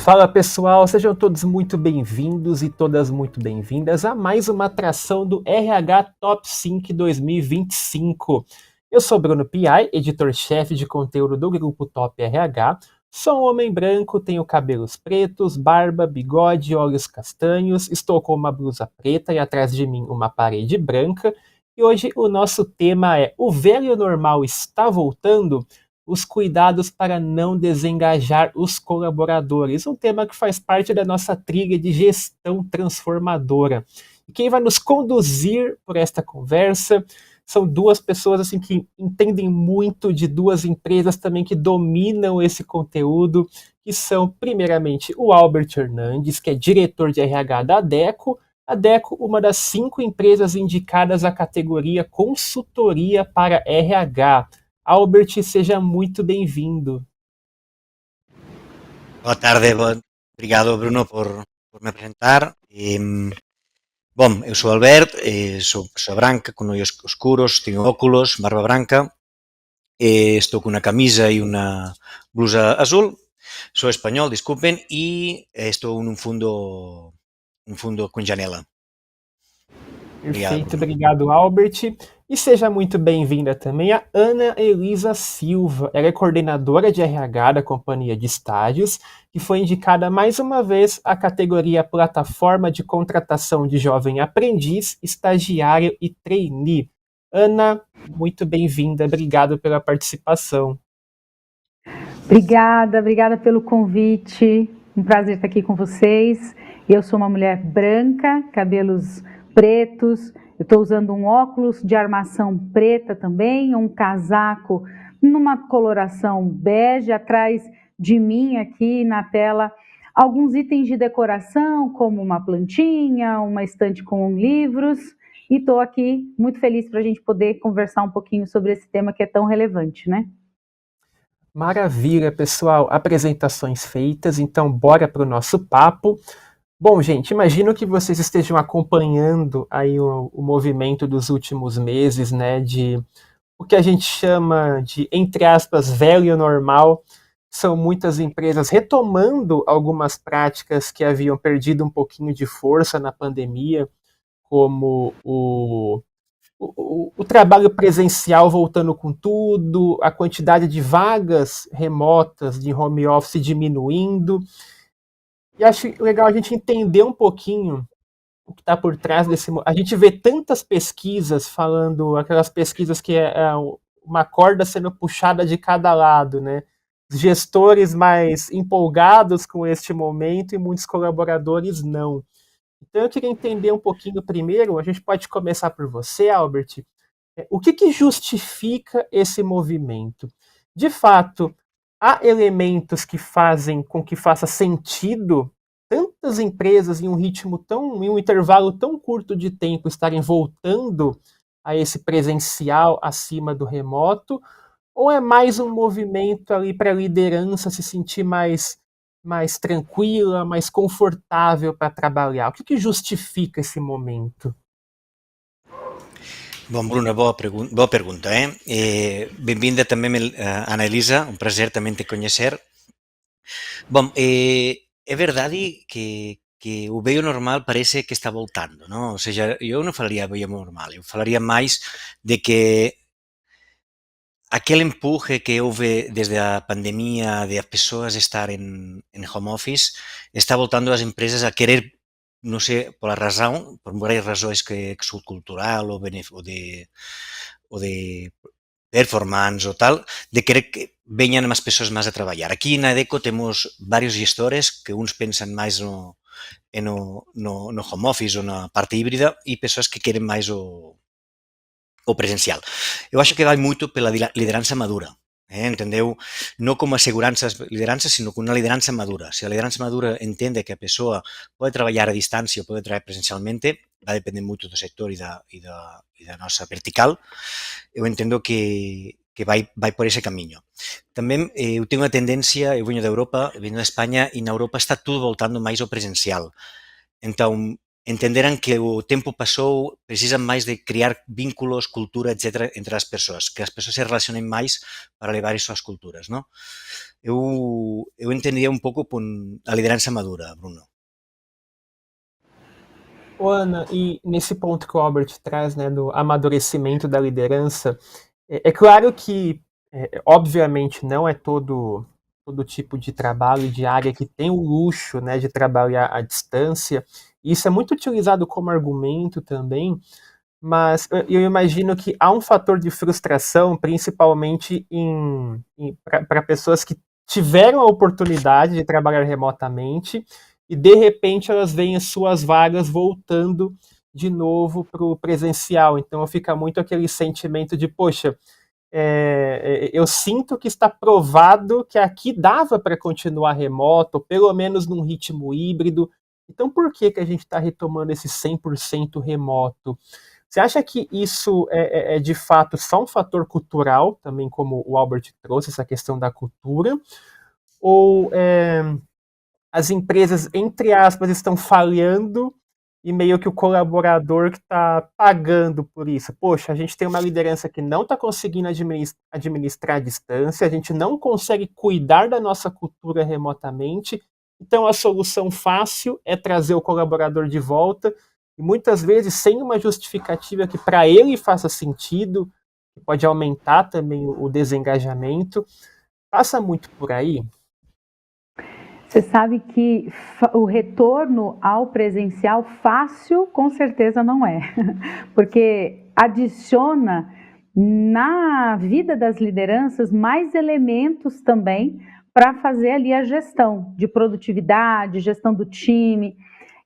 Fala pessoal, sejam todos muito bem-vindos e todas muito bem-vindas a mais uma atração do RH Top 5 2025. Eu sou Bruno Piai, editor-chefe de conteúdo do grupo Top RH. Sou um homem branco, tenho cabelos pretos, barba, bigode, olhos castanhos, estou com uma blusa preta e atrás de mim uma parede branca. E hoje o nosso tema é: o velho normal está voltando? Os cuidados para não desengajar os colaboradores, um tema que faz parte da nossa trilha de gestão transformadora. E quem vai nos conduzir por esta conversa são duas pessoas assim que entendem muito de duas empresas também que dominam esse conteúdo, que são primeiramente o Albert Hernandes, que é diretor de RH da Adecco. A Adecco, uma das 5 empresas indicadas à categoria consultoria para RH. Albert, seja muito bem-vindo. Boa tarde, obrigado Bruno por me apresentar. Bom, eu sou Albert, sou pessoa branca, con ollos oscuros, teño óculos, barba branca, estou cunha camisa e unha blusa azul, sou español, disculpen, e estou nun fundo con janela. Obrigado, Perfeito, Bruno. obrigado, Albert. E seja muito bem-vinda também a Ana Elisa Silva. Ela é coordenadora de RH da Companhia de Estágios e foi indicada mais uma vez à categoria Plataforma de Contratação de Jovem Aprendiz, Estagiário e Trainee. Ana, muito bem-vinda, obrigado pela participação. Obrigada pelo convite. Um prazer estar aqui com vocês. Eu sou uma mulher branca, cabelos pretos. Eu estou usando um óculos de armação preta também, um casaco numa coloração bege. Atrás de mim aqui na tela, alguns itens de decoração, como uma plantinha, uma estante com livros. E estou aqui muito feliz para a gente poder conversar um pouquinho sobre esse tema que é tão relevante, né? Maravilha, pessoal. Apresentações feitas, então bora para o nosso papo. Bom, gente, imagino que vocês estejam acompanhando aí o movimento dos últimos meses, né, de o que a gente chama de, entre aspas, velho normal. São muitas empresas retomando algumas práticas que haviam perdido um pouquinho de força na pandemia, como o trabalho presencial voltando com tudo, a quantidade de vagas remotas de home office diminuindo. E acho legal a gente entender um pouquinho o que está por trás desse. A gente vê tantas pesquisas falando, aquelas pesquisas que é uma corda sendo puxada de cada lado, né? Gestores mais empolgados com este momento e muitos colaboradores não. Então eu queria entender um pouquinho primeiro, a gente pode começar por você, Albert. O que justifica esse movimento? De fato, há elementos que fazem com que faça sentido tantas empresas em um intervalo tão curto de tempo estarem voltando a esse presencial acima do remoto, ou é mais um movimento ali para a liderança se sentir mais tranquila, mais confortável para trabalhar? O que justifica esse momento? Bom, Bruno, boa pergunta. Benvinda tamén, Ana Elisa, un prazer tamén te coñecer. Bom, é verdade que o vello normal parece que está voltando, non? Ou seja, eu non falaría vello normal, eu falaría máis de que aquel empuje que houve desde a pandemia de as persoas estar en home office está voltando as empresas a querer, non sei, pola razón, por varias razóns que son cultural ou de performance ou tal, de querer que veñan máis persoas máis a traballar. Aquí na Adecco temos varios gestores que uns pensan máis no home office ou na parte híbrida e persoas que queren máis o presencial. Eu acho que vai moito pela lideranza madura, entendeu? Non como aseguranzas lideranzas, sino con unha lideranza madura. Se a lideranza madura entende que a persoa pode traballar a distancia ou pode traballar presencialmente, vai depender moito do sector e da nosa vertical, eu entendo que vai por ese camiño. Tamén eu teño unha tendencia, eu veño da Europa, veño da España, e na Europa está tudo voltando máis ao presencial. Entón, entenderan que o tempo pasou, precisan máis de criar vínculos, cultura, etc., entre as persoas, que as persoas se relacionen máis para levar iso ás culturas, non? Eu entendería un pouco a liderança madura, Bruno. Ô, Ana, e nesse ponto que o Albert traz, né, do amadurecimento da liderança, é claro que, obviamente, não é todo tipo de trabalho, de área que tem o luxo, né, de trabalhar à distância. Isso é muito utilizado como argumento também, mas eu imagino que há um fator de frustração, principalmente para pessoas que tiveram a oportunidade de trabalhar remotamente e de repente elas veem as suas vagas voltando de novo para o presencial. Então fica muito aquele sentimento de, poxa, eu sinto que está provado que aqui dava para continuar remoto, pelo menos num ritmo híbrido. Então por que a gente está retomando esse 100% remoto? Você acha que isso é de fato só um fator cultural, também como o Albert trouxe, essa questão da cultura? Ou as empresas, entre aspas, estão falhando e meio que o colaborador que está pagando por isso? Poxa, a gente tem uma liderança que não está conseguindo administrar a distância, a gente não consegue cuidar da nossa cultura remotamente, então a solução fácil é trazer o colaborador de volta, e muitas vezes sem uma justificativa que para ele faça sentido, que pode aumentar também o desengajamento. Passa muito por aí? Você sabe que o retorno ao presencial fácil, com certeza não é, porque adiciona na vida das lideranças mais elementos também para fazer ali a gestão de produtividade, gestão do time,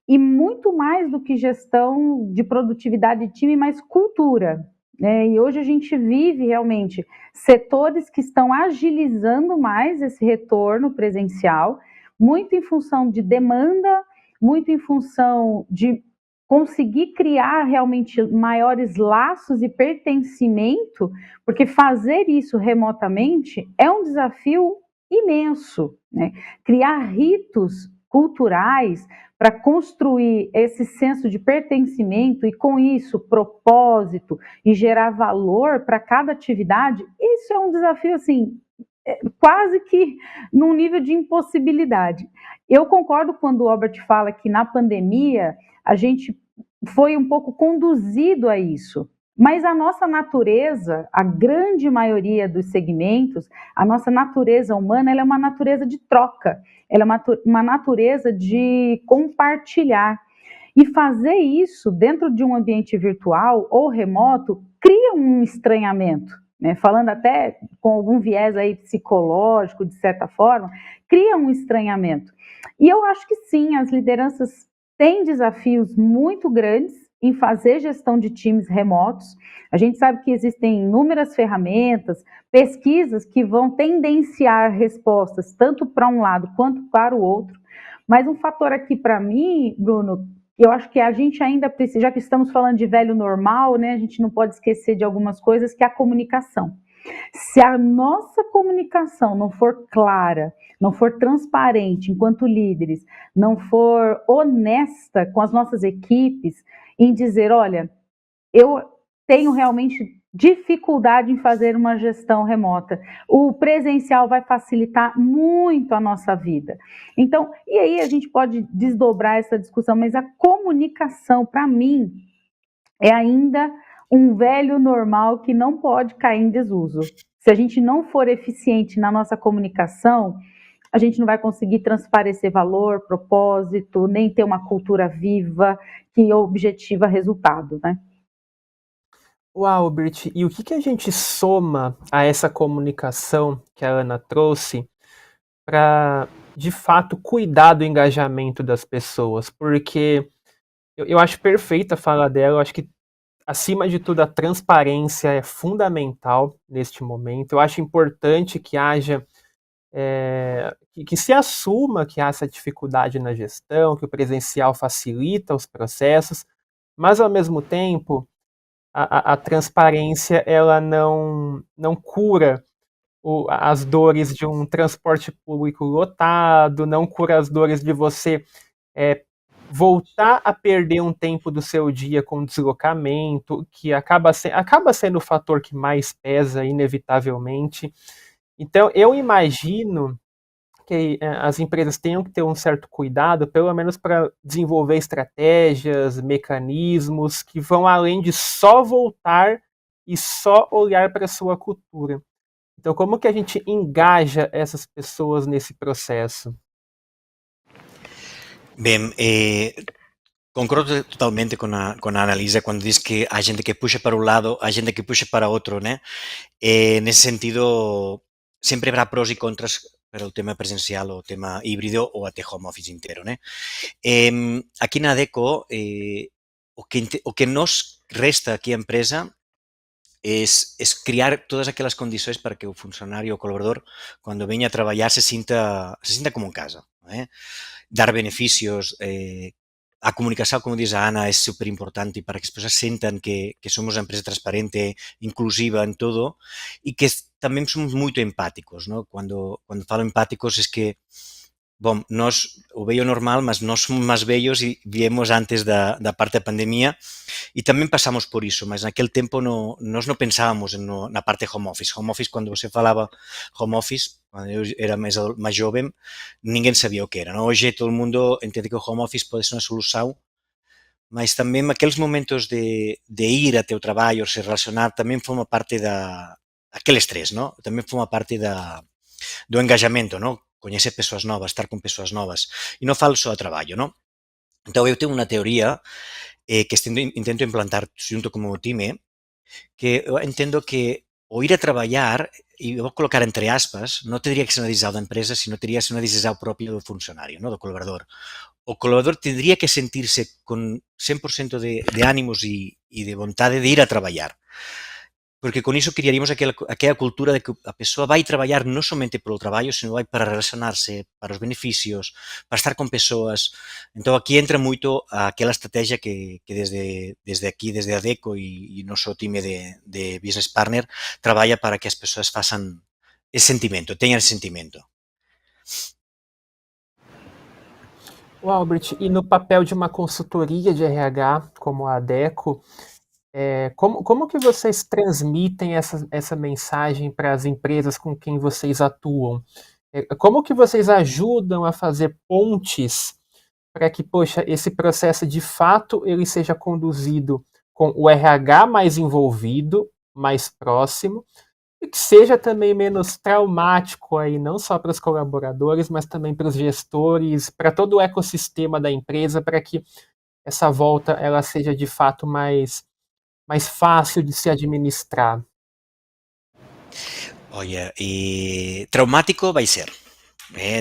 e muito mais do que gestão de produtividade de time, mais cultura. E hoje a gente vive realmente setores que estão agilizando mais esse retorno presencial, muito em função de demanda, muito em função de conseguir criar realmente maiores laços e pertencimento, porque fazer isso remotamente é um desafio imenso, né? Criar ritos culturais para construir esse senso de pertencimento e, com isso, propósito e gerar valor para cada atividade, isso é um desafio, assim, quase que num nível de impossibilidade. Eu concordo quando o Albert fala que na pandemia a gente foi um pouco conduzido a isso, mas a nossa natureza, a grande maioria dos segmentos, a nossa natureza humana, ela é uma natureza de troca, ela é uma natureza de compartilhar. E fazer isso dentro de um ambiente virtual ou remoto cria um estranhamento. Né, falando até com algum viés aí psicológico, de certa forma, cria um estranhamento. E eu acho que sim, as lideranças têm desafios muito grandes em fazer gestão de times remotos. A gente sabe que existem inúmeras ferramentas, pesquisas que vão tendenciar respostas tanto para um lado quanto para o outro. Mas um fator aqui para mim, Bruno, eu acho que a gente ainda precisa, já que estamos falando de velho normal, né, a gente não pode esquecer de algumas coisas, que é a comunicação. Se a nossa comunicação não for clara, não for transparente enquanto líderes, não for honesta com as nossas equipes, em dizer, olha, eu tenho realmente dificuldade em fazer uma gestão remota. O presencial vai facilitar muito a nossa vida. Então, e aí a gente pode desdobrar essa discussão, mas a comunicação, para mim, é ainda um velho normal que não pode cair em desuso. Se a gente não for eficiente na nossa comunicação, a gente não vai conseguir transparecer valor, propósito, nem ter uma cultura viva que objetiva resultado, né? Uau, Albert, e o que a gente soma a essa comunicação que a Ana trouxe para, de fato, cuidar do engajamento das pessoas? Porque eu acho perfeita a fala dela, eu acho que, acima de tudo, a transparência é fundamental neste momento. Eu acho importante que haja, que se assuma que há essa dificuldade na gestão, que o presencial facilita os processos, mas, ao mesmo tempo, a transparência ela não cura as dores de um transporte público lotado, não cura as dores de você voltar a perder um tempo do seu dia com deslocamento, que acaba sendo o fator que mais pesa, inevitavelmente. Então, eu imagino que as empresas tenham que ter um certo cuidado, pelo menos para desenvolver estratégias, mecanismos que vão além de só voltar e só olhar para a sua cultura. Então, como que a gente engaja essas pessoas nesse processo? Bem, concordo totalmente con a Annalisa cando diz que hai xente que puxa para un lado, hai xente que puxa para outro, né? Nese sentido, sempre habrá pros e contras para o tema presencial, o tema híbrido ou até home office inteiro, né? Aquí na Adeco, o que nos resta aquí a empresa es criar todas aquelas condições para que o funcionario, o colaborador, cando veña a traballar se sinta como en casa, dar beneficios, a comunicación, como diz a Ana, é super importante para que as persoas sentan que somos unha empresa transparente, inclusiva en todo e que tamén somos moito empáticos, ¿no? Cando falo empáticos es que bom, nós o vello normal, mas nós somos máis vellos e viemos antes da parte da pandemia e tamén pasamos por iso, mas naquele tempo nós non pensábamos na parte home office. Home office, cando você falaba home office, cando eu era máis joven, ninguén sabía o que era. Non? Hoxe todo o mundo entende que o home office pode ser unha solución, mas tamén aqueles momentos de ir até o traballo, se relacionar, tamén forma parte aquel estrés, ¿no? Tamén forma parte do engajamento, ¿no? Coñecer persoas novas, estar con persoas novas. E non falo só a traballo, ¿no? Entón, eu tenho unha teoría que intento implantar xunto como o time, que eu entendo que o ir a traballar, e vou colocar entre aspas, non teria que ser unha decisão da empresa, sino teria que ser unha decisão propia do funcionario, ¿no? Do colaborador. O colaborador tendría que sentirse con 100% de ánimos e de vontade de ir a traballar. Porque con iso criaríamos aquela cultura de que a persoa vai traballar non somente polo traballo, sino vai para relacionarse, para os beneficios, para estar con persoas. Entón, aquí entra moito aquela estrategia que desde aquí, desde Adeco e o noso time de Business Partner, traballa para que as persoas façan ese sentimento, teñan ese sentimento. O Albert, e no papel de uma consultoria de RH, como a Adeco, como que vocês transmitem essa mensagem para as empresas com quem vocês atuam? Como que vocês ajudam a fazer pontes para que, poxa, esse processo de fato ele seja conduzido com o RH mais envolvido, mais próximo, e que seja também menos traumático aí, não só para os colaboradores, mas também para os gestores, para todo o ecossistema da empresa, para que essa volta ela seja de fato mais fácil de se administrar? Olha, traumático vai ser.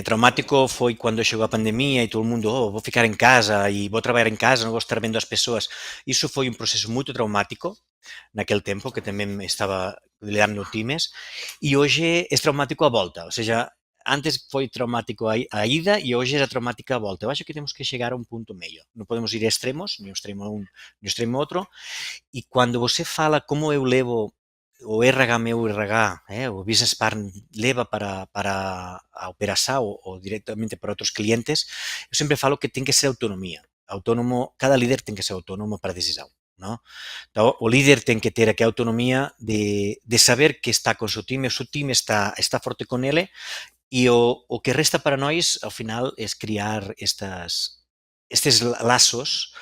Traumático foi quando chegou a pandemia e todo mundo, vou ficar em casa e vou trabalhar em casa, não vou estar vendo as pessoas. Isso foi um processo muito traumático naquele tempo, que também estava lidando times, e hoje é traumático a volta, ou seja, antes foi traumático a ida e hoje é traumático a volta. Eu acho que temos que chegar a um ponto meio. Não podemos ir a extremos, nem o extremo um, nem o extremo outro, e quando você fala como eu levo o RH meu RH, o Business Partner leva para a operação ou diretamente para outros clientes, eu sempre falo que tem que ser autonomia. Autónomo, cada líder tem que ser autónomo para a decisão. No? Então, o líder tem que ter aquela autonomia de saber que está com o seu time está forte com ele e o que resta para nós, ao final, é criar estes laços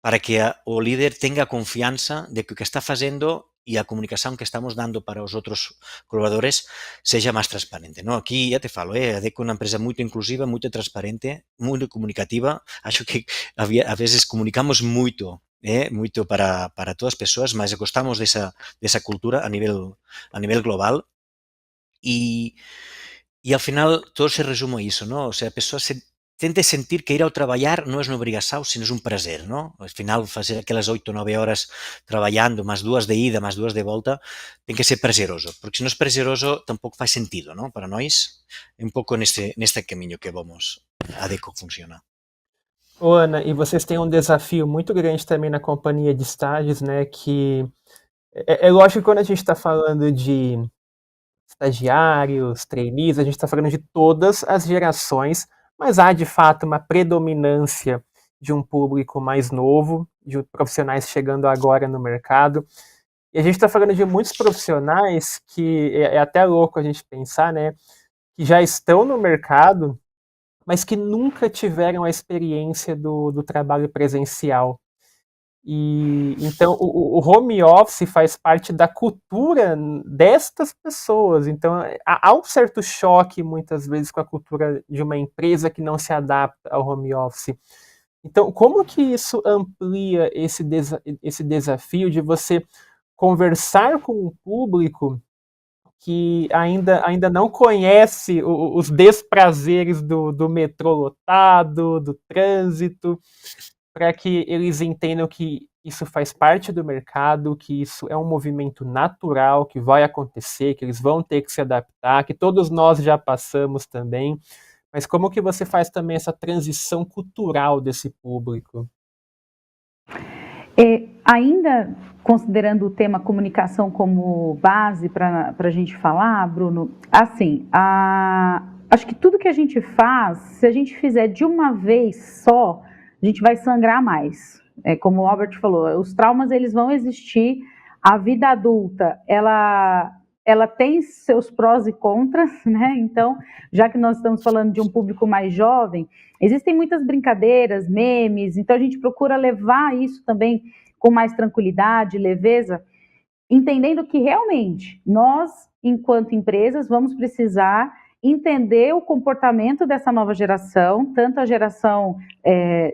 para que o líder tenga confianza de que o que está facendo e a comunicación que estamos dando para os outros colaboradores sexa máis transparente. No? Aquí, ya te falo, a Adeco é unha empresa moito inclusiva, moito transparente, moito comunicativa. Acho que a veces comunicamos moito, moito para todas as persoas, mas gostamos desa cultura a nivel global e ao final todo se resume a iso, ¿no? O sea, a persoa tente sentir que ir ao traballar non é unha obrigación, sino é un prazer, ¿no? Ao final, facer aquelas 8 ou 9 horas traballando, máis 2 de ida, máis 2 de volta, ten que ser prazeroso, porque se non é prazeroso, tampouco faz sentido, ¿no? Para nós, é un pouco neste camiño que vamos, a Adeco funciona. Ô, Ana, e vocês têm um desafio muito grande também na companhia de estágios, né? Que é lógico que quando a gente está falando de estagiários, trainees, a gente está falando de todas as gerações, mas há de fato uma predominância de um público mais novo, de profissionais chegando agora no mercado. E a gente está falando de muitos profissionais que é até louco a gente pensar, né, que já estão no mercado, mas que nunca tiveram a experiência do trabalho presencial. E então o home office faz parte da cultura destas pessoas. Então há um certo choque muitas vezes com a cultura de uma empresa que não se adapta ao home office. Então, como que isso amplia esse desafio de você conversar com um público que ainda não conhece os desprazeres do metrô lotado, do trânsito, para que eles entendam que isso faz parte do mercado, que isso é um movimento natural, que vai acontecer, que eles vão ter que se adaptar, que todos nós já passamos também. Mas como que você faz também essa transição cultural desse público? Ainda considerando o tema comunicação como base para a gente falar, Bruno, assim, acho que tudo que a gente faz, se a gente fizer de uma vez só, a gente vai sangrar mais. Como o Albert falou, os traumas eles vão existir, a vida adulta, ela tem seus prós e contras, né? Então, já que nós estamos falando de um público mais jovem, existem muitas brincadeiras, memes, então a gente procura levar isso também com mais tranquilidade, leveza, entendendo que realmente nós, enquanto empresas, vamos precisar entender o comportamento dessa nova geração, tanto a geração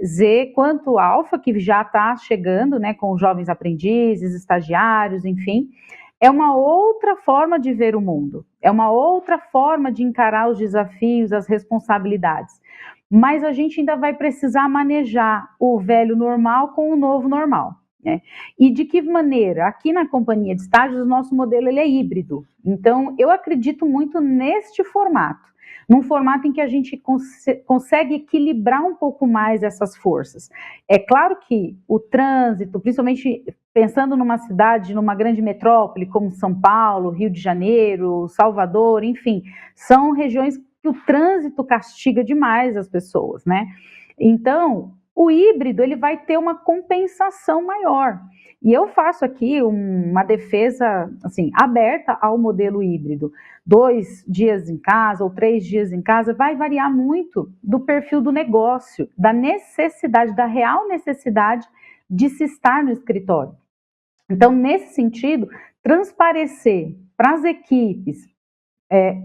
Z quanto Alfa, que já está chegando, né, com os jovens aprendizes, estagiários, enfim. É uma outra forma de ver o mundo, é uma outra forma de encarar os desafios, as responsabilidades. Mas a gente ainda vai precisar manejar o velho normal com o novo normal. Né? E de que maneira? Aqui na companhia de estágios, o nosso modelo ele é híbrido. Então, eu acredito muito neste formato, num formato em que a gente consegue equilibrar um pouco mais essas forças. É claro que o trânsito, principalmente pensando numa cidade, numa grande metrópole como São Paulo, Rio de Janeiro, Salvador, enfim, são regiões que o trânsito castiga demais as pessoas, né? Então, o híbrido ele vai ter uma compensação maior. E eu faço aqui uma defesa assim, aberta ao modelo híbrido. 2 dias em casa ou 3 dias em casa vai variar muito do perfil do negócio, da necessidade, da real necessidade de se estar no escritório. Então, nesse sentido, transparecer para as equipes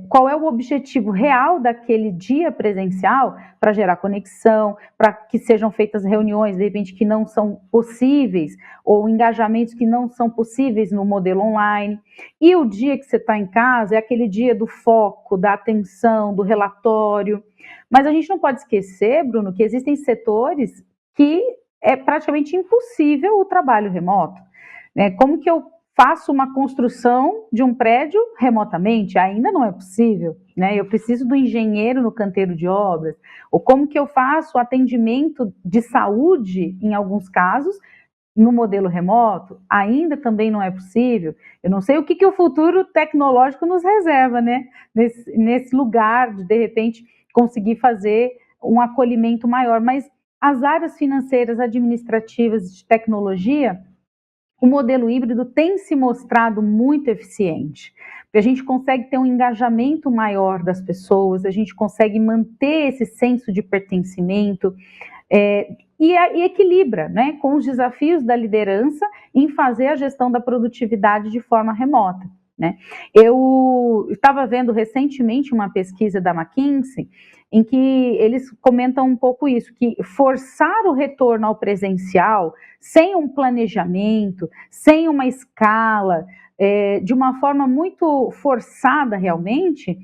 qual é o objetivo real daquele dia presencial para gerar conexão, para que sejam feitas reuniões, de repente, que não são possíveis, ou engajamentos que não são possíveis no modelo online. E o dia que você está em casa é aquele dia do foco, da atenção, do relatório. Mas a gente não pode esquecer, Bruno, que existem setores que é praticamente impossível o trabalho remoto. Como que eu faço uma construção de um prédio remotamente? Ainda não é possível, né? Eu preciso do engenheiro no canteiro de obras. Ou como que eu faço o atendimento de saúde, em alguns casos, no modelo remoto? Ainda também não é possível. Eu não sei o que o futuro tecnológico nos reserva, né? Nesse lugar de repente, conseguir fazer um acolhimento maior. Mas as áreas financeiras, administrativas, de tecnologia, o modelo híbrido tem se mostrado muito eficiente, porque a gente consegue ter um engajamento maior das pessoas, a gente consegue manter esse senso de pertencimento e equilibra, né, com os desafios da liderança em fazer a gestão da produtividade de forma remota. Né? Eu estava vendo recentemente uma pesquisa da McKinsey em que eles comentam um pouco isso, que forçar o retorno ao presencial sem um planejamento, sem uma escala, de uma forma muito forçada realmente,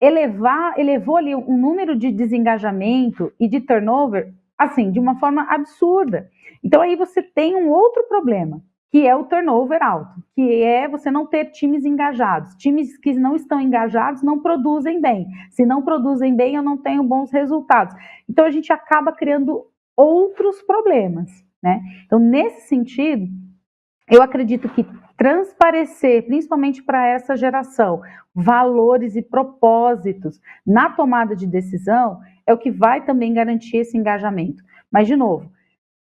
elevou ali um número de desengajamento e de turnover, assim, de uma forma absurda. Então aí você tem um outro problema, que é o turnover alto, que é você não ter times engajados. Times que não estão engajados não produzem bem. Se não produzem bem, eu não tenho bons resultados. Então, a gente acaba criando outros problemas, né? Então, nesse sentido, eu acredito que transparecer, principalmente para essa geração, valores e propósitos na tomada de decisão é o que vai também garantir esse engajamento. Mas, de novo,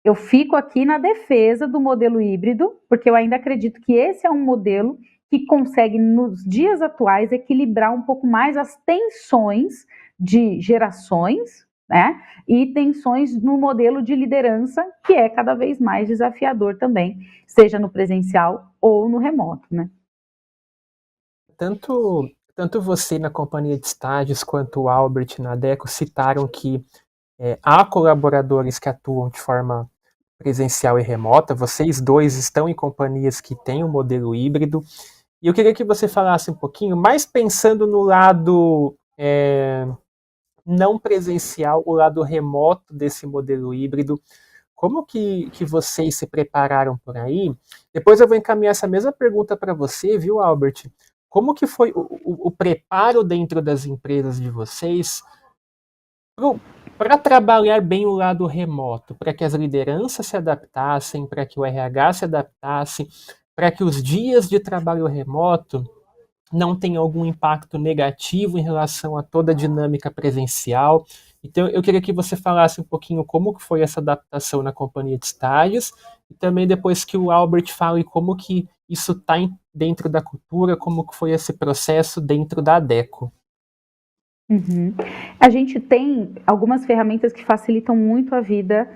eu fico aqui na defesa do modelo híbrido, porque eu ainda acredito que esse é um modelo que consegue, nos dias atuais, equilibrar um pouco mais as tensões de gerações, né, e tensões no modelo de liderança, que é cada vez mais desafiador também, seja no presencial ou no remoto, né. Tanto você na companhia de estágios quanto o Albert na Adecco citaram que há colaboradores que atuam de forma presencial e remota, vocês dois estão em companhias que têm um modelo híbrido, e eu queria que você falasse um pouquinho, mais pensando no lado não presencial, o lado remoto desse modelo híbrido, como que vocês se prepararam por aí? Depois eu vou encaminhar essa mesma pergunta para você, viu, Albert? Como que foi o preparo dentro das empresas de vocês para trabalhar bem o lado remoto, para que as lideranças se adaptassem, para que o RH se adaptasse, para que os dias de trabalho remoto não tenham algum impacto negativo em relação a toda a dinâmica presencial. Então, eu queria que você falasse um pouquinho como que foi essa adaptação na companhia de estágios e também depois que o Albert fale como que isso está dentro da cultura, como que foi esse processo dentro da Adecco. Uhum. A gente tem algumas ferramentas que facilitam muito a vida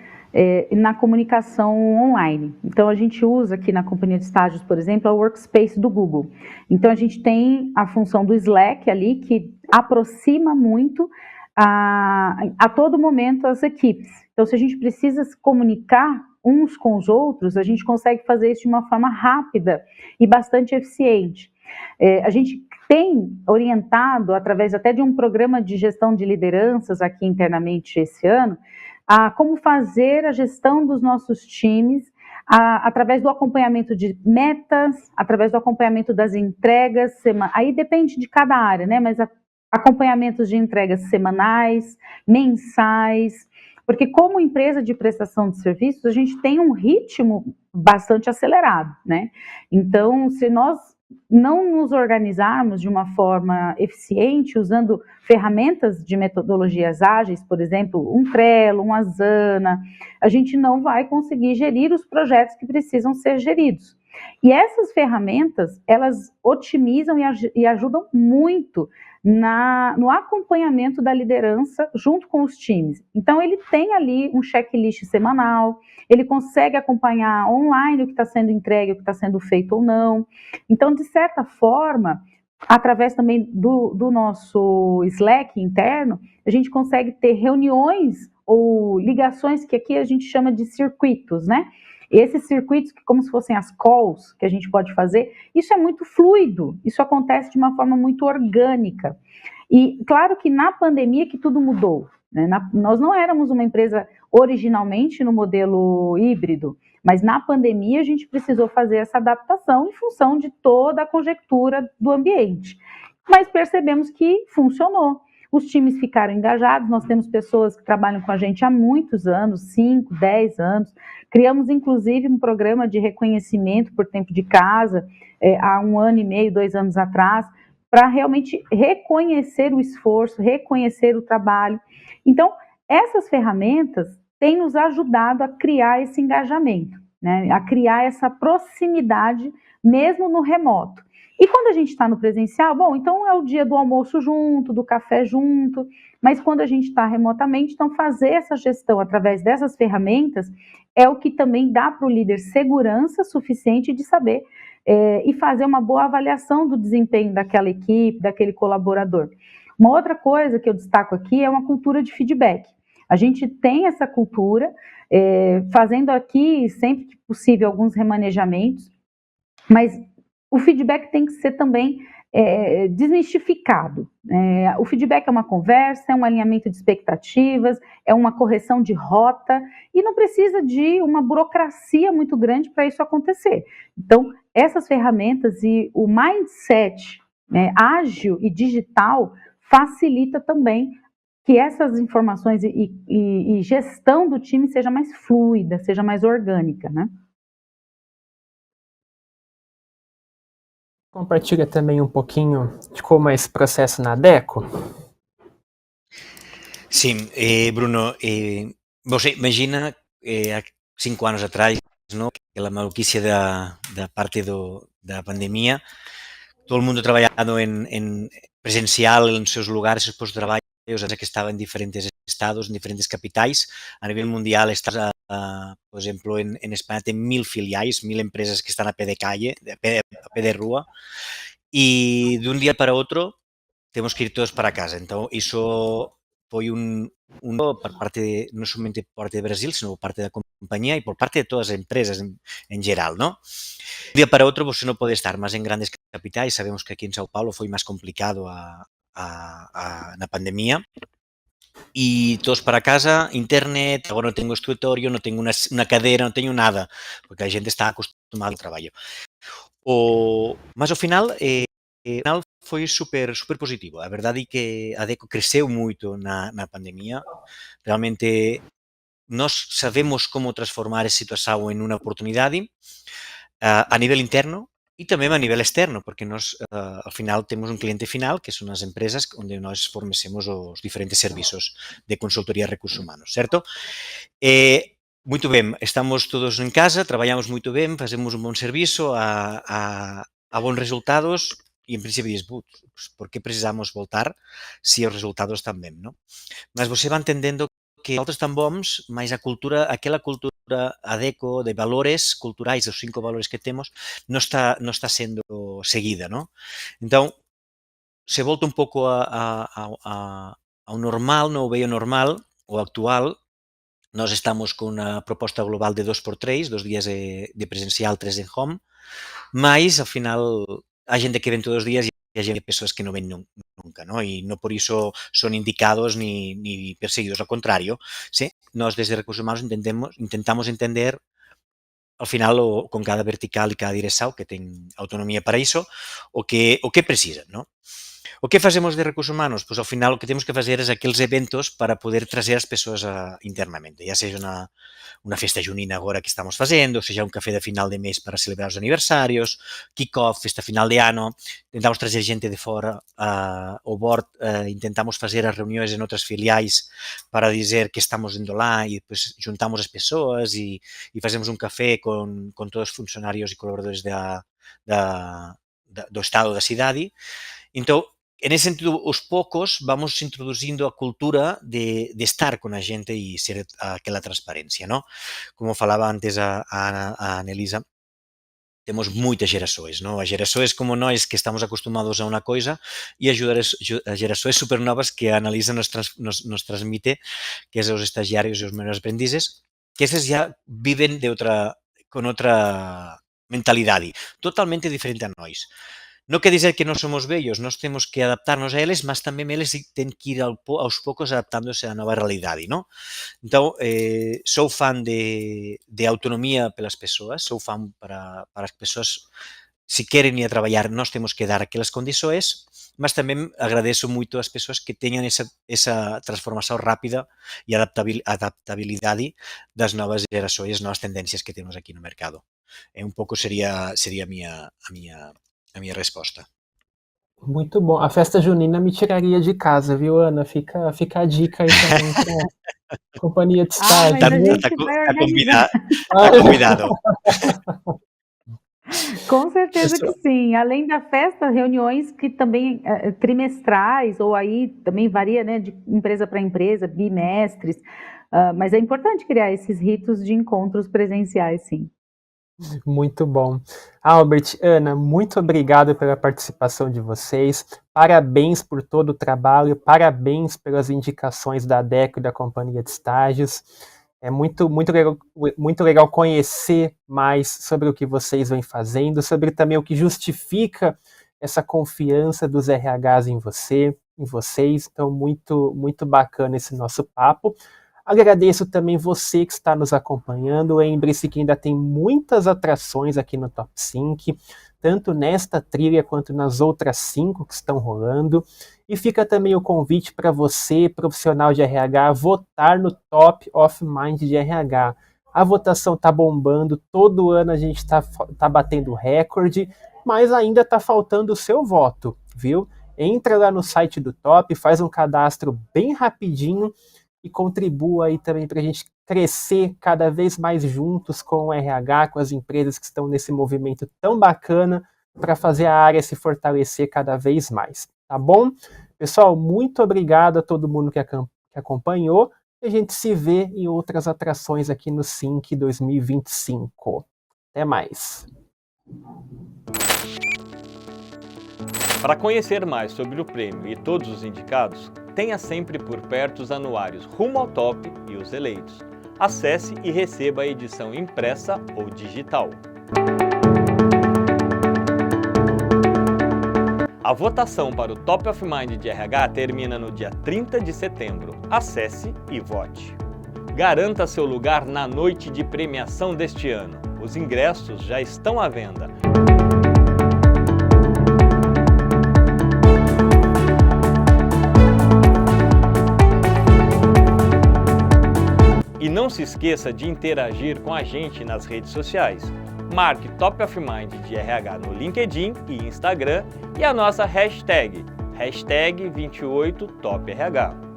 na comunicação online. Então, a gente usa aqui na companhia de estágios, por exemplo, a Workspace do Google. Então, a gente tem a função do Slack ali, que aproxima muito a todo momento as equipes. Então, se a gente precisa se comunicar uns com os outros, a gente consegue fazer isso de uma forma rápida e bastante eficiente. A gente tem orientado, através até de um programa de gestão de lideranças aqui internamente esse ano, a como fazer a gestão dos nossos times, através do acompanhamento de metas, através do acompanhamento das entregas, aí depende de cada área, né? Mas acompanhamentos de entregas semanais, mensais, porque como empresa de prestação de serviços, a gente tem um ritmo bastante acelerado, né? Então, se nós não nos organizarmos de uma forma eficiente, usando ferramentas de metodologias ágeis, por exemplo, um Trello, um Asana, a gente não vai conseguir gerir os projetos que precisam ser geridos. E essas ferramentas, elas otimizam e ajudam muito no acompanhamento da liderança junto com os times. Então, ele tem ali um checklist semanal, ele consegue acompanhar online o que está sendo entregue, o que está sendo feito ou não. Então, de certa forma, através também do nosso Slack interno, a gente consegue ter reuniões ou ligações que aqui a gente chama de circuitos, né? Esses circuitos, como se fossem as calls que a gente pode fazer, isso é muito fluido, isso acontece de uma forma muito orgânica. E claro que na pandemia que tudo mudou, né? Nós não éramos uma empresa originalmente no modelo híbrido, mas na pandemia a gente precisou fazer essa adaptação em função de toda a conjectura do ambiente. Mas percebemos que funcionou. Os times ficaram engajados, nós temos pessoas que trabalham com a gente há muitos anos, 5, 10 anos. Criamos, inclusive, um programa de reconhecimento por tempo de casa, há 1 ano e meio, 2 anos atrás, para realmente reconhecer o esforço, reconhecer o trabalho. Então, essas ferramentas têm nos ajudado a criar esse engajamento, né? A criar essa proximidade, mesmo no remoto. E quando a gente está no presencial, bom, então é o dia do almoço junto, do café junto, mas quando a gente está remotamente, então fazer essa gestão através dessas ferramentas é o que também dá para o líder segurança suficiente de saber e fazer uma boa avaliação do desempenho daquela equipe, daquele colaborador. Uma outra coisa que eu destaco aqui é uma cultura de feedback. A gente tem essa cultura, fazendo aqui, sempre que possível, alguns remanejamentos, mas o feedback tem que ser também desmistificado. O feedback é uma conversa, é um alinhamento de expectativas, é uma correção de rota, e não precisa de uma burocracia muito grande para isso acontecer. Então, essas ferramentas e o mindset ágil e digital facilita também que essas informações e gestão do time seja mais fluida, seja mais orgânica, né? Compartilha também um pouquinho de como é esse processo na Adecco? Sim, Bruno, você imagina 5 anos atrás, no? Aquela maluquice da parte da pandemia, todo o mundo trabalhando en presencial nos seus lugares, seus postos de trabalho, que estava en diferentes estados, en diferentes capitais. A nivel mundial, está, por exemplo, en España ten 1000 filiais, 1000 empresas que están a pé de calle, a pé de rúa, e dun día para outro temos que ir todos para casa. Então, iso foi un por parte de, non somente por parte de Brasil, sino por parte da compañía e por parte de todas as empresas en geral, ¿no? De un día para outro você non pode estar, mas en grandes capitais, sabemos que aquí en Sao Paulo foi máis complicado na pandemia, e todos para casa, internet, agora non tengo escritorio, non tengo unha cadeira, non teño nada, porque a xente está acostumada ao traballo. Mas ao final, foi super positivo. A verdade é que a Adecco creceu moito na pandemia. Realmente, nós sabemos como transformar esa situación en unha oportunidade a nivel interno e tamén a nivel externo, porque nós, ao final, temos un cliente final, que son as empresas onde nós fornecemos os diferentes servizos de consultoría de recursos humanos, certo? Muito ben, estamos todos en casa, traballamos moito ben, facemos un bon servizo a bons resultados e en principio dices, por que precisamos voltar se os resultados están ben, non? Mas você va entendendo que outros están bons, mas aquela cultura Adecco de valores culturais, os 5 valores que temos, non está sendo seguida, non? Entón, se volta un pouco ao normal, no vello normal, o actual. Nós estamos con unha proposta global de 2x3, 2 días de presencial, 3 en home, mas, ao final, a xente que ven todos os días e a xente persoas que non ven nunca, ¿no? E non por iso son indicados ni perseguidos, ao contrario, sí? Nós, desde Recursos Humanos, intentamos entender, ao final, con cada vertical e cada dirección, que ten autonomía para iso, o que precisan, ¿no? O que facemos de recursos humanos? Pois ao final o que temos que facer é aqueles eventos para poder trazer as persoas internamente, ya seja unha festa junina agora que estamos facendo, seja un café de final de mes para celebrar os aniversarios, kick-off, festa final de ano, intentamos trazer xente de fora ao board, intentamos facer as reunións en outras filiais para dizer que estamos indo lá e depois juntamos as persoas e facemos un café con todos os funcionarios e colaboradores do estado da cidade. Entón, en ese sentido, aos poucos vamos introducindo a cultura de estar con a xente e ser aquela transparencia, ¿no? Como falaba antes a Anelisa, temos moitas xerasoes, ¿no? As xerasoes como nós que estamos acostumados a unha coisa e as xerasoes supernovas que a Anelisa nos transmite, que é os estagiarios e os menores aprendices, que eses ya viven con outra mentalidade, totalmente diferente a nós. Non quer dizer que non somos vellos, nós temos que adaptarnos a eles, mas tamén eles ten que ir aos poucos adaptándose á nova realidade, non? Entón, sou fan de autonomía pelas persoas, sou fan para as persoas, se queren ir a traballar, nós temos que dar aquelas condições, mas tamén agradezo moito as persoas que teñan esa transformación rápida e adaptabilidade das novas xerasoes, novas tendencias que temos aquí no mercado. Un pouco sería a minha resposta. Muito bom. A festa junina me tiraria de casa, viu, Ana? Fica a dica aí também pra companhia de estágio. Mas a gente vai organizar. Tá convidado. Com certeza que sim. Além da festa, reuniões que também trimestrais, ou aí também varia, né, de empresa para empresa, bimestres, mas é importante criar esses ritos de encontros presenciais, sim. Muito bom. Albert, Ana, muito obrigado pela participação de vocês. Parabéns por todo o trabalho, parabéns pelas indicações da Adecco e da Companhia de Estágios. É muito legal conhecer mais sobre o que vocês vêm fazendo, sobre também o que justifica essa confiança dos RHs em vocês. Então, muito bacana esse nosso papo. Agradeço também você que está nos acompanhando. Lembre-se que ainda tem muitas atrações aqui no Top Sync, tanto nesta trilha quanto nas outras 5 que estão rolando. E fica também o convite para você, profissional de RH, votar no Top of Mind de RH. A votação está bombando, todo ano a gente está batendo recorde, mas ainda está faltando o seu voto, viu? Entra lá no site do Top, faz um cadastro bem rapidinho e contribua aí também para a gente crescer cada vez mais juntos com o RH, com as empresas que estão nesse movimento tão bacana para fazer a área se fortalecer cada vez mais, tá bom? Pessoal, muito obrigado a todo mundo que acompanhou. E a gente se vê em outras atrações aqui no SINC 2025. Até mais. Para conhecer mais sobre o prêmio e todos os indicados, tenha sempre por perto os anuários Rumo ao Top e os eleitos. Acesse e receba a edição impressa ou digital. A votação para o Top of Mind de RH termina no dia 30 de setembro. Acesse e vote. Garanta seu lugar na noite de premiação deste ano. Os ingressos já estão à venda. E não se esqueça de interagir com a gente nas redes sociais. Marque Top of Mind de RH no LinkedIn e Instagram e a nossa hashtag 28TopRH.